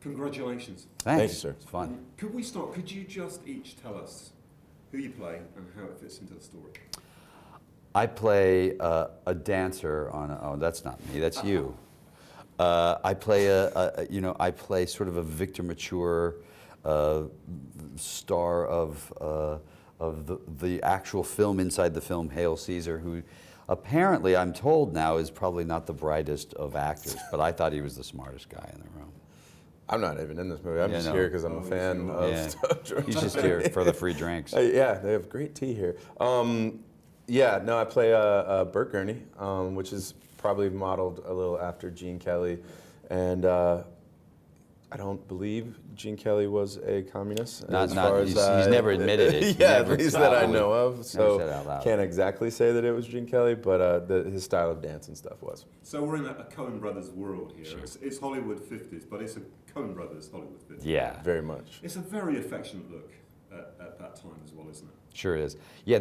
Congratulations. Thanks. Thank you, sir. It's fun. Could we start? Could you just each tell us who you play and how it fits into the story? I play a dancer on oh, that's not me, that's you. I play I play sort of a Victor Mature star of the actual film inside the film, Hail Caesar, who apparently, I'm told now, is probably not the brightest of actors, but I thought he was the smartest guy in the room. I'm not even in this movie. I'm just here because I'm a fan of stuff. He's just here for the free drinks. Yeah, they have great tea here. Yeah, no, I play Bert Gurney, which is probably modeled a little after Gene Kelly, and I don't believe Gene Kelly was a communist. He's never admitted it. Yeah, at least that I know of. So said out loud. Can't exactly say that it was Gene Kelly, but his style of dance and stuff was. So we're in a Coen Brothers world here. Sure. It's Hollywood 50s, but it's a Coen Brothers Hollywood 50s. Yeah. Very much. It's a very affectionate look at that time as well, isn't it? Sure is. Yeah,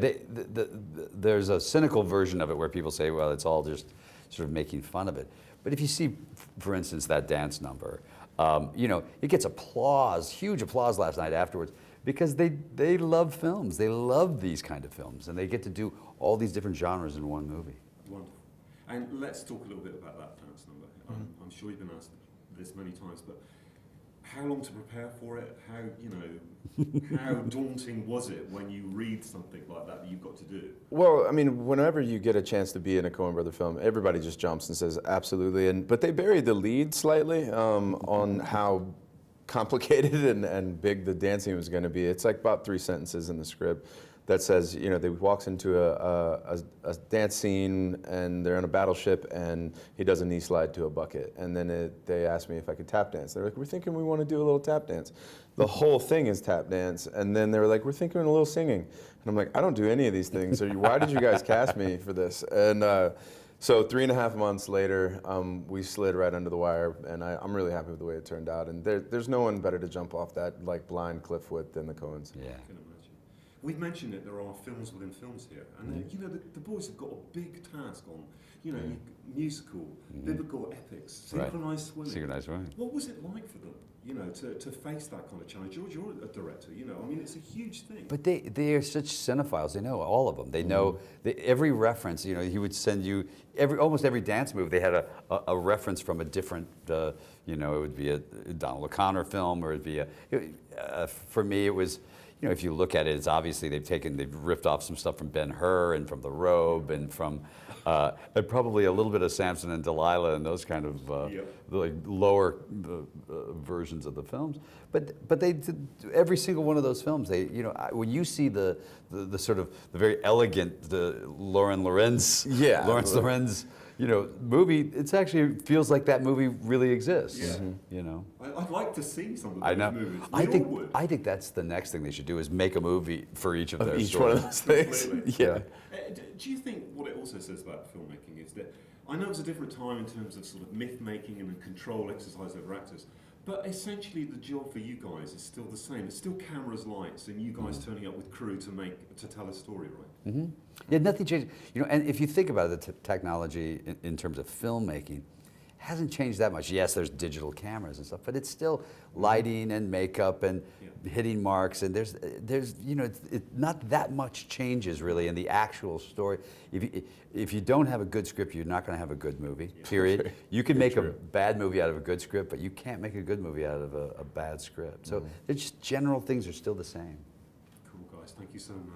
there's a cynical version of it where people say, well, it's all just sort of making fun of it. But if you see, for instance, that dance number, it gets applause, huge applause last night afterwards, because they love films. They love these kind of films, and they get to do all these different genres in one movie. Wonderful. And let's talk a little bit about that dance number. I'm sure you've been asked this many times, but how long to prepare for it? How daunting was it when you read something like that you've got to do? Well, I mean, whenever you get a chance to be in a Coen Brother film, everybody just jumps and says absolutely. But they buried the lead slightly on how complicated and big the dancing was going to be. It's like about 3 sentences in the script that says, they walks into a dance scene and they're on a battleship and he does a knee slide to a bucket. And then they asked me if I could tap dance. They're like, we're thinking we want to do a little tap dance. The whole thing is tap dance. And then they were like, we're thinking a little singing. And I'm like, I don't do any of these things. So why did you guys cast me for this? And so 3.5 months later, we slid right under the wire, and I'm really happy with the way it turned out. And there's no one better to jump off that blind cliff with than the Coens. Yeah. I can imagine. We've mentioned that there are films within films here, and the boys have got a big task on, musical, biblical epics, synchronized swimming. Synchronized swimming. What was it like for them, to face that kind of challenge? George, you're a director, it's a huge thing. But they are such cinephiles. They know all of them. They know every reference. He would send you almost every dance move. They had a reference from a different. It would be a Donald O'Connor film, or it'd be for me, it was. If you look at it, it's obviously they've ripped off some stuff from Ben-Hur and from The Robe and from and probably a little bit of Samson and Delilah and those kind of lower versions of the films. But they did every single one of those films. They when you see the sort of the very elegant Lawrence Lorenz movie, it actually feels like that movie really exists. Yeah. I'd like to see some of those movies. I think that's the next thing they should do is make a movie for each of their each stories. one of those things. Yeah. Do you think what it also says about filmmaking is that I know it's a different time in terms of sort of myth making and control exercise over actors, but essentially the job for you guys is still the same. It's still cameras, lights, and you guys turning up with crew to tell a story, right? Mm-hmm. Yeah, nothing changed. And if you think about it, the technology in terms of filmmaking hasn't changed that much. Yes, there's digital cameras and stuff, but it's still lighting and makeup and hitting marks, and there's not that much changes really in the actual story. If you don't have a good script, you're not going to have a good movie. Period. You can make a bad movie out of a good script, but you can't make a good movie out of a bad script. So there's just general things are still the same. Cool guys, thank you so much.